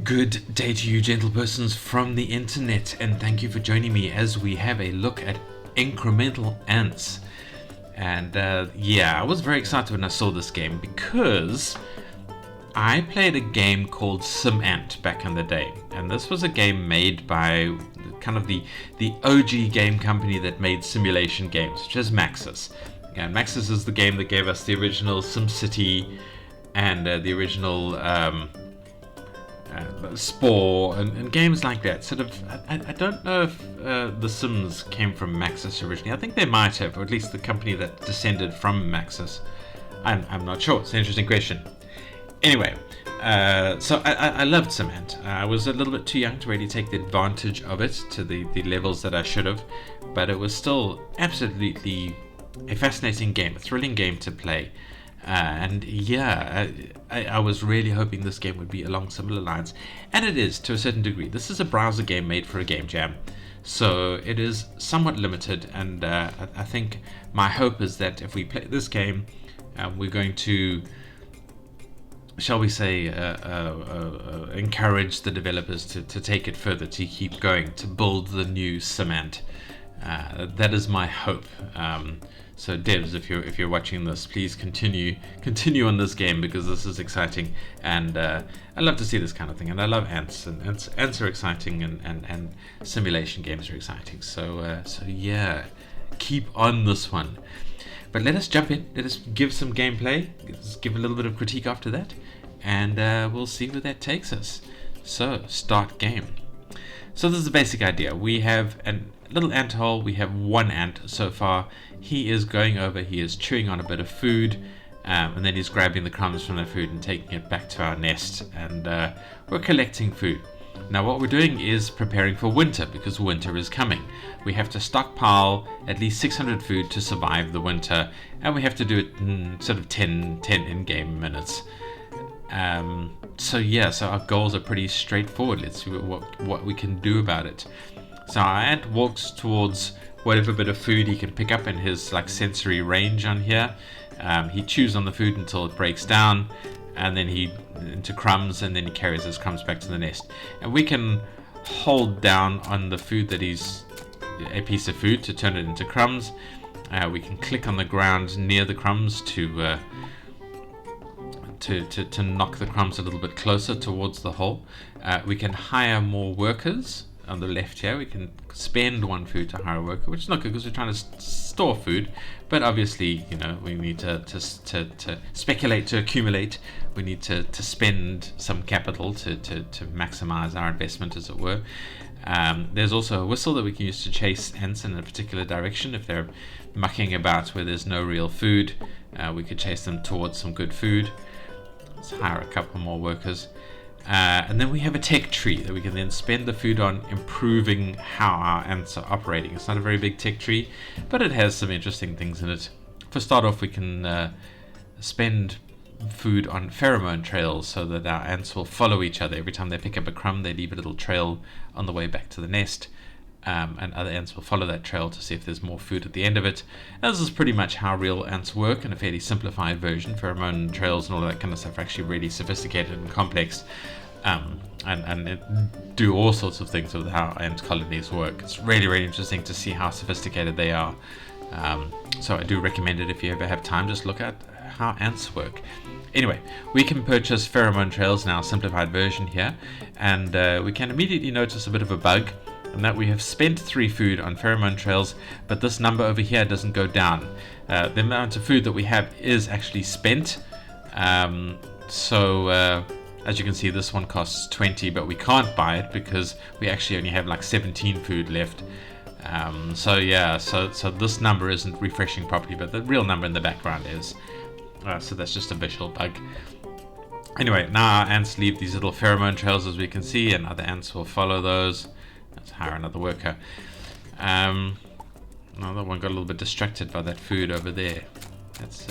Good day to you, gentlepersons from the internet, and thank you for joining me as we have a look at incremental ants. And I was very excited when I saw this game because I played a game called SimAnt back in the day, and this was a game made by kind of the OG game company that made simulation games, which is Maxis. And Maxis is the game that gave us the original SimCity and the original Spore and games like that. Sort of, I don't know if The Sims came from Maxis originally. I think they might have, or at least the company that descended from Maxis. I'm not sure. It's an interesting question. Anyway, so I loved SimAnt. I was a little bit too young to really take the advantage of it to the levels that I should have, but it was still absolutely a fascinating game, a thrilling game to play. I was really hoping this game would be along similar lines, and it is to a certain degree. This is a browser game made for a game jam, so it is somewhat limited, and I think my hope is that if we play this game, we're going to, shall we say, encourage the developers to take it further, to keep going, to build the new SimAnt. That is my hope. So devs, if you're watching this, please continue on this game, because this is exciting, and I love to see this kind of thing, and I love ants, and ants are exciting, and simulation games are exciting. So keep on this one. But let us jump in. Let us give some gameplay. Let's give a little bit of critique after that, and we'll see where that takes us. So start game. So this is the basic idea. We have a little ant hole. We have one ant so far. He is going over, he is chewing on a bit of food, and then he's grabbing the crumbs from the food and taking it back to our nest, and we're collecting food. Now what we're doing is preparing for winter, because winter is coming. We have to stockpile at least 600 food to survive the winter, and we have to do it in sort of 10 in-game minutes. So our goals are pretty straightforward. Let's see what we can do about it. So our ant walks towards whatever bit of food he can pick up in his sensory range on here. He chews on the food until it breaks down, and then he into crumbs, and then he carries his crumbs back to the nest. And we can hold down on the food that he's a piece of food to turn it into crumbs. We can click on the ground near the crumbs to knock the crumbs a little bit closer towards the hole. We can hire more workers. On the left here, we can spend one food to hire a worker, which is not good because we're trying to store food. But obviously, we need to speculate, to accumulate. We need to spend some capital to maximize our investment, as it were. There's also a whistle that we can use to chase ants in a particular direction. If they're mucking about where there's no real food, we could chase them towards some good food. Let's hire a couple more workers. And then we have a tech tree that we can then spend the food on improving how our ants are operating. It's not a very big tech tree, but it has some interesting things in it. For start off, we can spend food on pheromone trails so that our ants will follow each other. Every time they pick up a crumb, they leave a little trail on the way back to the nest. And other ants will follow that trail to see if there's more food at the end of it. And this is pretty much how real ants work in a fairly simplified version. Pheromone trails and all that kind of stuff are actually really sophisticated and complex, and do all sorts of things with how ant colonies work. It's really, really interesting to see how sophisticated they are. So I do recommend it if you ever have time. Just look at how ants work. Anyway, we can purchase pheromone trails in our simplified version here, and we can immediately notice a bit of a bug, and that we have spent 3 food on pheromone trails, but this number over here doesn't go down. The amount of food that we have is actually spent. As you can see, this one costs 20, but we can't buy it because we actually only have 17 food left. So this number isn't refreshing properly, but the real number in the background is. So that's just a visual bug. Anyway, now our ants leave these little pheromone trails, as we can see, and other ants will follow those. Let's hire another worker. Another one got a little bit distracted by that food over there. Let's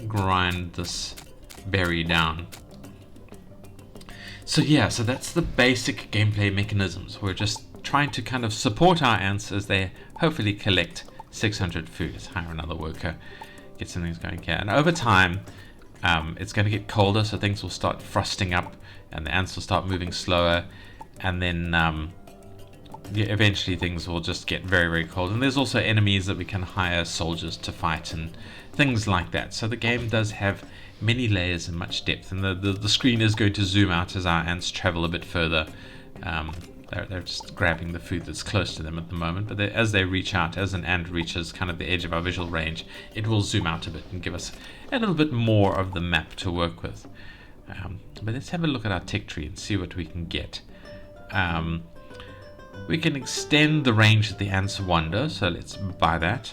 grind this berry down. So that's the basic gameplay mechanisms. We're just trying to kind of support our ants as they hopefully collect 600 food. Let's hire another worker, get some things going here. And over time, it's going to get colder, so things will start frosting up and the ants will start moving slower, and then yeah, eventually things will just get very, very cold. And there's also enemies that we can hire soldiers to fight and things like that. So the game does have many layers and much depth, and the screen is going to zoom out as our ants travel a bit further. They're just grabbing the food that's close to them at the moment, but as they reach out, as an ant reaches kind of the edge of our visual range, it will zoom out a bit and give us a little bit more of the map to work with. But let's have a look at our tech tree and see what we can get. We can extend the range that the ants wander, so let's buy that.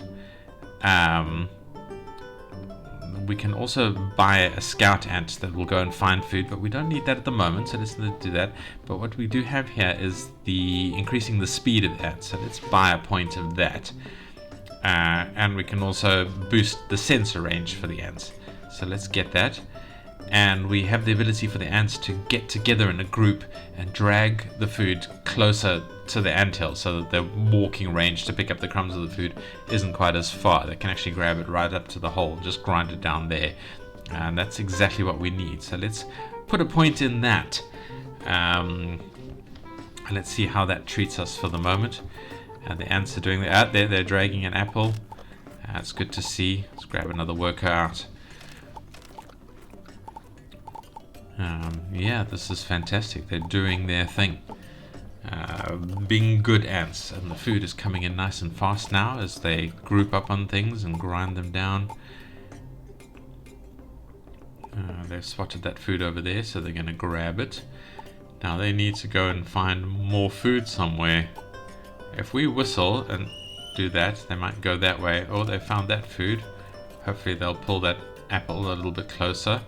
We can also buy a scout ant that will go and find food, but we don't need that at the moment, so let's not do that. But what we do have here is the increasing the speed of the ant, so let's buy a point of that. And we can also boost the sensor range for the ants, so let's get that. And we have the ability for the ants to get together in a group and drag the food closer to the anthill, so that their walking range to pick up the crumbs of the food isn't quite as far. They can actually grab it right up to the hole, just grind it down there, and that's exactly what we need. So let's put a point in that, and let's see how that treats us for the moment. And the ants are doing that out there. They're dragging an apple. That's good to see. Let's grab another worker out. Yeah, this is fantastic. They're doing their thing, being good ants, and the food is coming in nice and fast now as they group up on things and grind them down. They've spotted that food over there, so they're going to grab it. Now they need to go and find more food somewhere. If we whistle and do that, they might go that way. Oh, they found that food. Hopefully they'll pull that apple a little bit closer.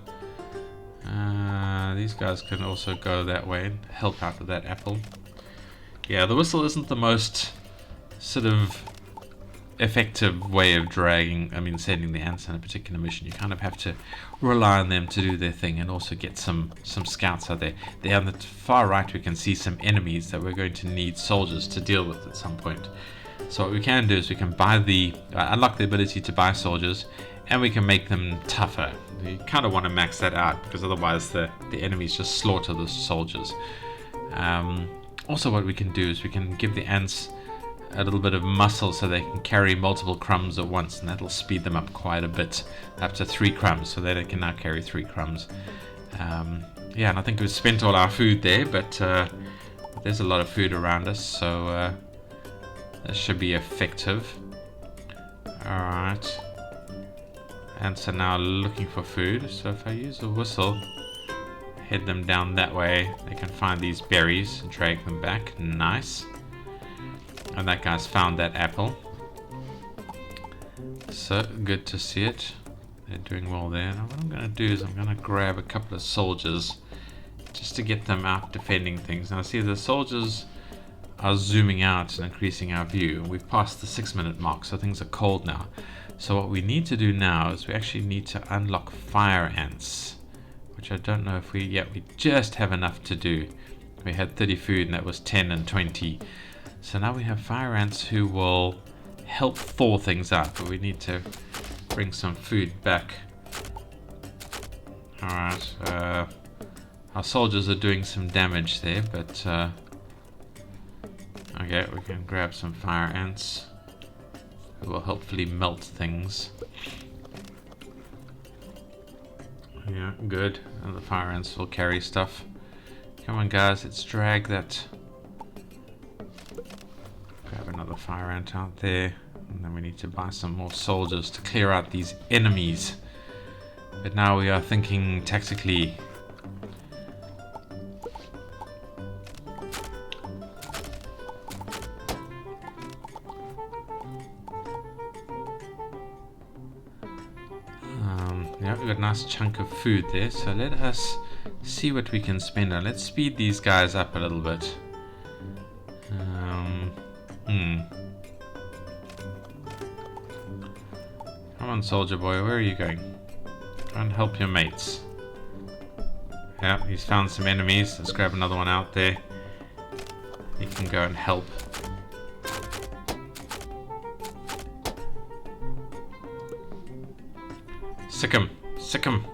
These guys can also go that way and help out with that apple. Yeah, the whistle isn't the most sort of effective way of sending the ants on a particular mission. You kind of have to rely on them to do their thing and also get some scouts out there. There on the far right we can see some enemies that we're going to need soldiers to deal with at some point. So what we can do is we can buy unlock the ability to buy soldiers, and we can make them tougher. You kind of want to max that out, because otherwise the enemies just slaughter the soldiers. Also what we can do is we can give the ants a little bit of muscle so they can carry multiple crumbs at once, and that'll speed them up quite a bit, up to 3 crumbs, so they can now carry 3 crumbs. Yeah, and I think we've spent all our food there, but there's a lot of food around us, so this should be effective. Alright. Ants are now looking for food, so if I use a whistle, head them down that way, they can find these berries and drag them back. Nice. And that guy's found that apple. So good to see it. They're doing well there. Now what I'm going to do is I'm going to grab a couple of soldiers just to get them out defending things. Now see, the soldiers are zooming out and increasing our view. We've passed the 6-minute mark, so things are cold now. So what we need to do now is we actually need to unlock fire ants, which I don't know if we just have enough to do. We had 30 food and that was 10 and 20. So now we have fire ants who will help thaw things out, but we need to bring some food back. Alright, our soldiers are doing some damage there, but okay, we can grab some fire ants who will hopefully melt things. Yeah, good. And the fire ants will carry stuff. Come on guys, let's drag that. Grab another fire ant out there. And then we need to buy some more soldiers to clear out these enemies. But now we are thinking tactically. Yeah, we've got a nice chunk of food there, so let us see what we can spend on. Let's speed these guys up a little bit. Come on, soldier boy, where are you going? Go and help your mates. Yeah, he's found some enemies. Let's grab another one out there. He can go and help. Sick him.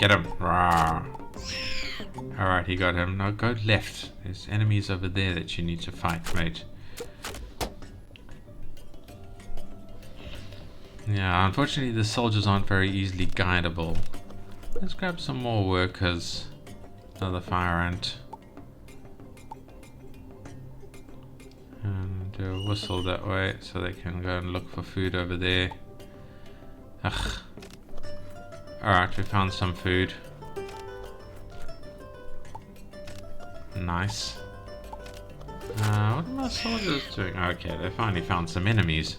Get him. Rawr. Alright, he got him. Now go left. There's enemies over there that you need to fight, mate. Yeah, unfortunately the soldiers aren't very easily guidable. Let's grab some more workers. Another fire ant. And do a whistle that way so they can go and look for food over there. Ugh. Alright, we found some food. Nice. What are my soldiers doing? Okay, they finally found some enemies.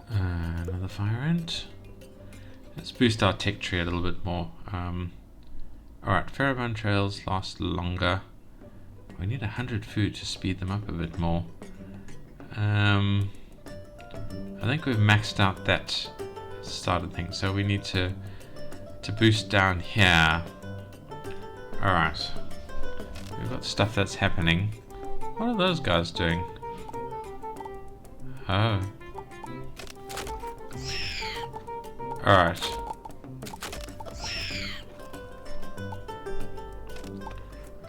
Another fire ant. Let's boost our tech tree a little bit more. Alright, pheromone trails last longer. We need 100 food to speed them up a bit more. I think we've maxed out that started thing, so we need to boost down here. Alright. We've got stuff that's happening. What are those guys doing? Oh. Alright.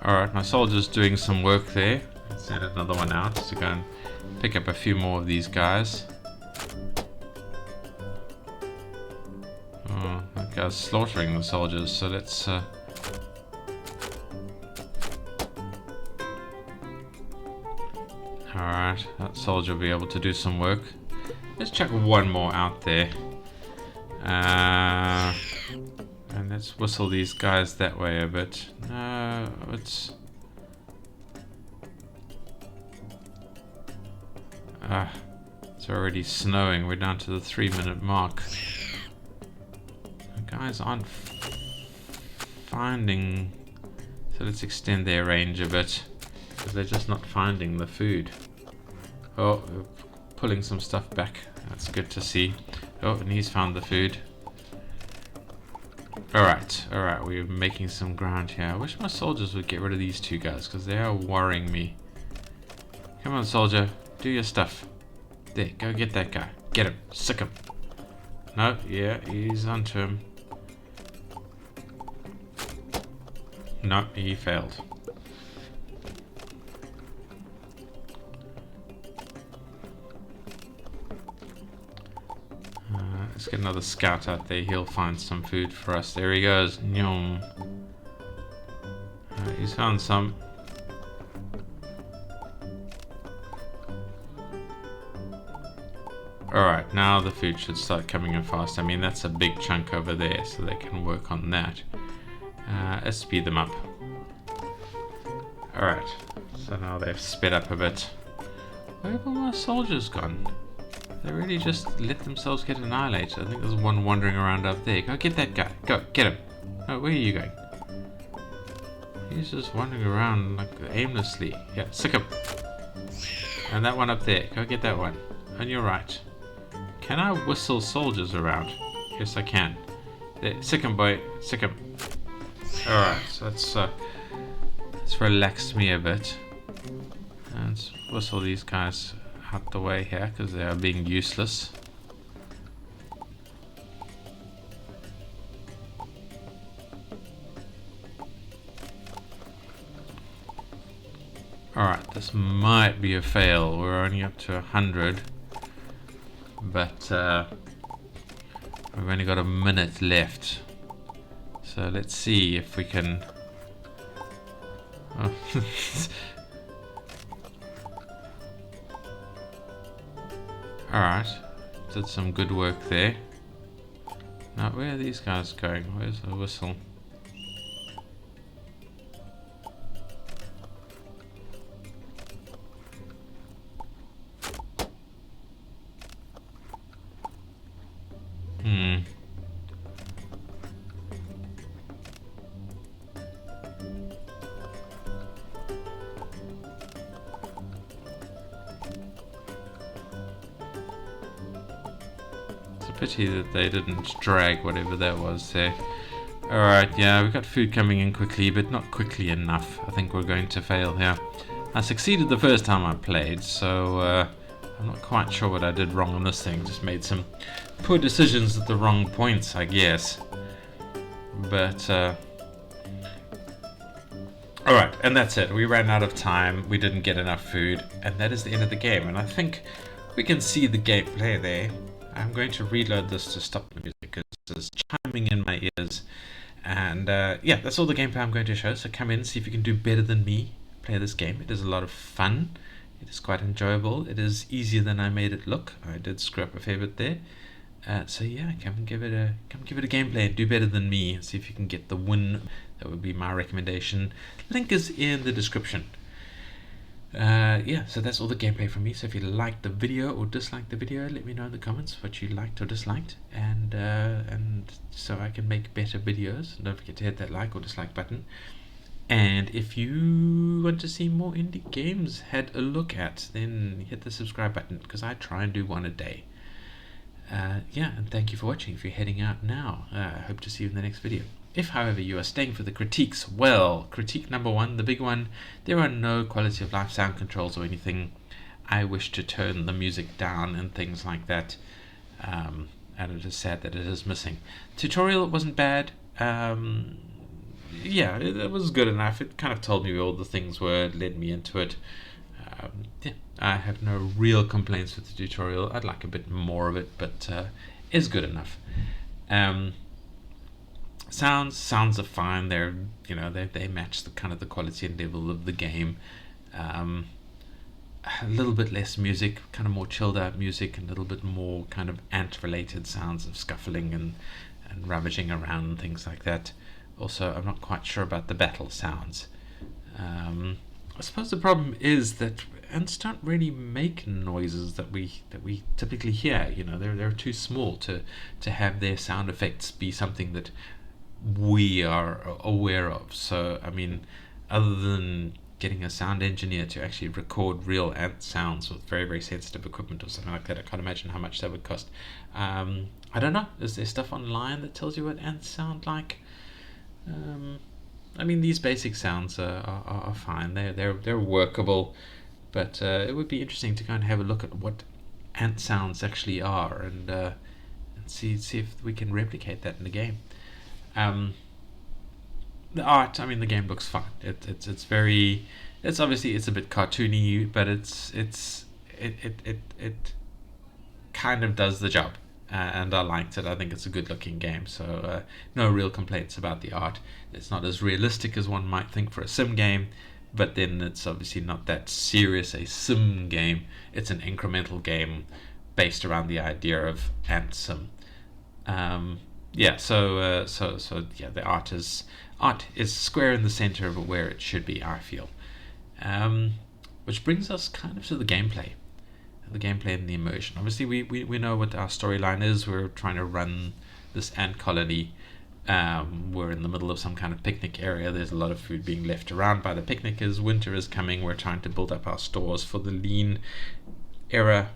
Alright, my soldier's doing some work there. Let's send another one out to go and pick up a few more of these guys. Oh, that guy's slaughtering the soldiers, so let's Alright, that soldier will be able to do some work. Let's chuck one more out there. And let's whistle these guys that way a bit. No, it's... it's already snowing. We're down to the 3-minute mark. The guys aren't finding... So let's extend their range a bit. Because they're just not finding the food. Oh, we're pulling some stuff back. That's good to see. Oh, and he's found the food. Alright, we're making some ground here. I wish my soldiers would get rid of these two guys, because they are worrying me. Come on, soldier. Do your stuff. There, go get that guy. Get him. Sick him. No, yeah, he's onto him. No, he failed. Let's get another scout out there. He'll find some food for us. There he goes. Nyom. He's found some. Alright, now the food should start coming in fast. I mean, that's a big chunk over there, so they can work on that. Let's speed them up. Alright, so now they've sped up a bit. Where have all my soldiers gone? They really just let themselves get annihilated. I think there's one wandering around up there. Go get that guy. Go, get him. Oh, where are you going? He's just wandering around like aimlessly. Yeah, sick him. And that one up there. Go get that one. On your right. Can I whistle soldiers around? Yes, I can. There, sick him, boy. Sick him. Alright, so let's relax me a bit. And let's whistle these guys out the way here because they are being useless. Alright, this might be a fail. We're only up to 100. But we've only got a minute left. So let's see if we can... Oh. Alright, did some good work there. Now, where are these guys going? Where's the whistle? Pity that they didn't drag whatever that was there. Alright, yeah, we've got food coming in quickly, but not quickly enough. I think we're going to fail here. I succeeded the first time I played, so I'm not quite sure what I did wrong on this thing. Just made some poor decisions at the wrong points, I guess. But alright, and that's it. We ran out of time, we didn't get enough food, and that is the end of the game. And I think we can see the gameplay there. I'm going to reload this to stop the music because it's chiming in my ears. And yeah, that's all the gameplay I'm going to show. So come in, see if you can do better than me. Play this game. It is a lot of fun. It is quite enjoyable. It is easier than I made it look. I did screw up a fair bit there. So yeah, come give it a gameplay and do better than me and see if you can get the win. That would be my recommendation. Link is in the description. Yeah, so that's all the gameplay from me. So if you liked the video or disliked the video, let me know in the comments what you liked or disliked, and so I can make better videos. Don't forget to hit that like or dislike button. And if you want to see more indie games had a look at, then hit the subscribe button, because I try and do one a day. Yeah, and thank you for watching. If you're heading out now, I hope to see you in the next video. If, however, you are staying for the critiques, well, critique number one, the big one, there are no quality of life sound controls or anything. I wish to turn the music down and things like that, and it is sad that it is missing. Tutorial wasn't bad. Yeah, it was good enough. It kind of told me where all the things were, led me into it. Yeah, I have no real complaints with the tutorial. I'd like a bit more of it, but it's good enough. Sounds are fine. They're, you know, they match the kind of the quality and level of the game. A little bit less music, kind of more chilled out music, and a little bit more kind of ant related sounds of scuffling and rummaging around and things like that. Also, I'm not quite sure about the battle sounds. I suppose the problem is that ants don't really make noises that we typically hear. You know, they're too small to have their sound effects be something that we are aware of. So, I mean, other than getting a sound engineer to actually record real ant sounds with very, very sensitive equipment or something like that, I can't imagine how much that would cost. I don't know. Is there stuff online that tells you what ants sound like? I mean, these basic sounds are fine. They're workable, but it would be interesting to kind of have a look at what ant sounds actually are, and see if we can replicate that in the game. The art, I mean, the game looks fine. It's very, it's obviously it's a bit cartoony, but it kind of does the job. And I liked it. I think it's a good looking game, so no real complaints about the art. It's not as realistic as one might think for a sim game, but then it's obviously not that serious a sim game. It's an incremental game based around the idea of ant sim. Yeah, so yeah, the art is square in the center of where it should be, I feel. Which brings us kind of to the gameplay. The gameplay and the immersion. Obviously, we know what our storyline is. We're trying to run this ant colony. We're in the middle of some kind of picnic area. There's a lot of food being left around by the picnickers. Winter is coming. We're trying to build up our stores for the lean era.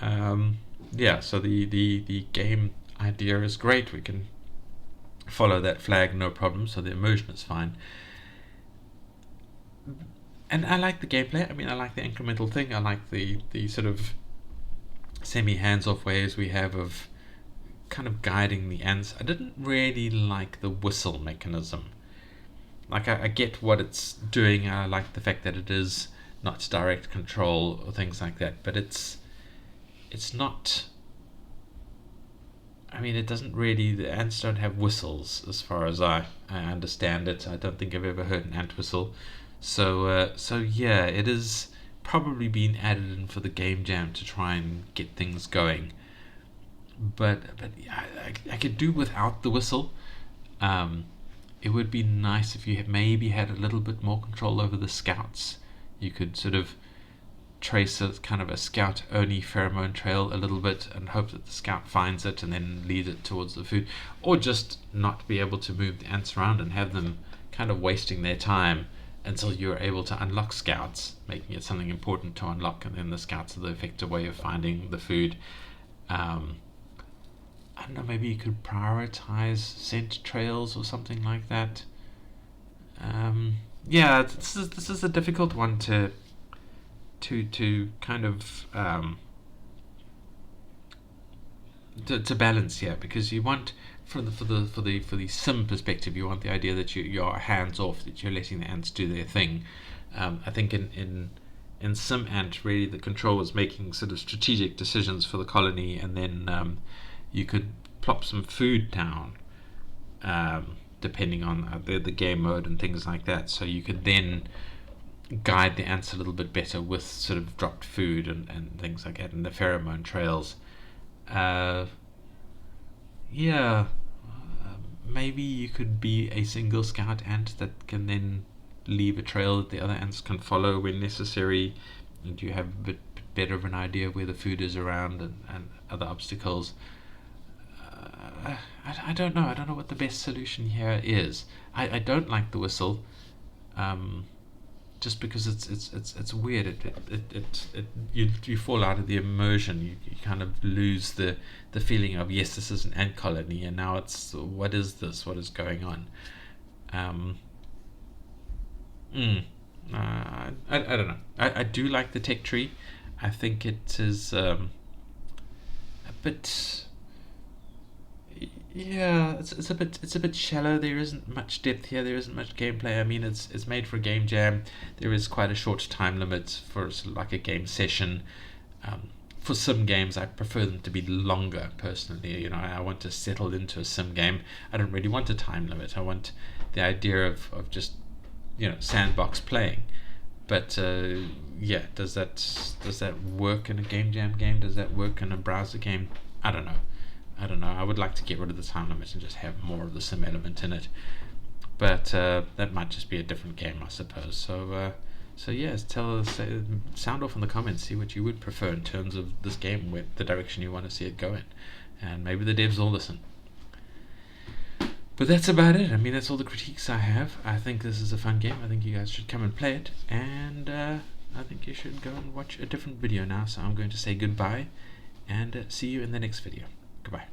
Yeah, so the game idea is great. We can follow that flag, no problem. So the immersion is fine. And I like the gameplay. I mean, I like the incremental thing. I like the sort of semi-hands-off ways we have of kind of guiding the ants. I didn't really like the whistle mechanism. Like, I get what it's doing. I like the fact that it is not direct control or things like that. But it's not... I mean, it doesn't really... The ants don't have whistles, as far as I understand it. I don't think I've ever heard an ant whistle. So yeah, it is probably being added in for the game jam to try and get things going. But I could do without the whistle. It would be nice if you maybe had a little bit more control over the scouts. You could sort of trace a kind of a scout-only pheromone trail a little bit and hope that the scout finds it and then lead it towards the food. Or just not be able to move the ants around and have them kind of wasting their time until you're able to unlock scouts, making it something important to unlock, and then the scouts are the effective way of finding the food. I don't know, maybe you could prioritize scent trails or something like that. Yeah, this is a difficult one to to kind of to balance here, because you want, for the sim perspective, you want the idea that you're hands off, that you're letting the ants do their thing. I think in SimAnt, really the control was making sort of strategic decisions for the colony, and then you could plop some food down, depending on the game mode and things like that. So you could then guide the ants a little bit better with sort of dropped food and things like that, and the pheromone trails. Yeah, maybe you could be a single scout ant that can then leave a trail that the other ants can follow when necessary, and you have a bit better of an idea where the food is around, and other obstacles. I don't know. I don't know what the best solution here is. I don't like the whistle, just because it's weird. You fall out of the immersion. You kind of lose the feeling of, yes, this is an ant colony, and now it's, what is this? What is going on? I don't know. I do like the tech tree. I think it is a bit. Yeah, it's a bit shallow. There isn't much depth here. There isn't much gameplay. I mean, it's made for a game jam. There is quite a short time limit for sort of like a game session. For sim games, I prefer them to be longer. Personally, you know, I want to settle into a sim game. I don't really want a time limit. I want the idea of just, you know, sandbox playing. But yeah, does that work in a game jam game? Does that work in a browser game? I don't know. I would like to get rid of the time limit and just have more of the sim element in it. But that might just be a different game, I suppose. So yeah, sound off in the comments. See what you would prefer in terms of this game, where the direction you want to see it go in, and maybe the devs will listen. But that's about it. I mean, that's all the critiques I have. I think this is a fun game. I think you guys should come and play it, and I think you should go and watch a different video now. So I'm going to say goodbye, and see you in the next video. Goodbye.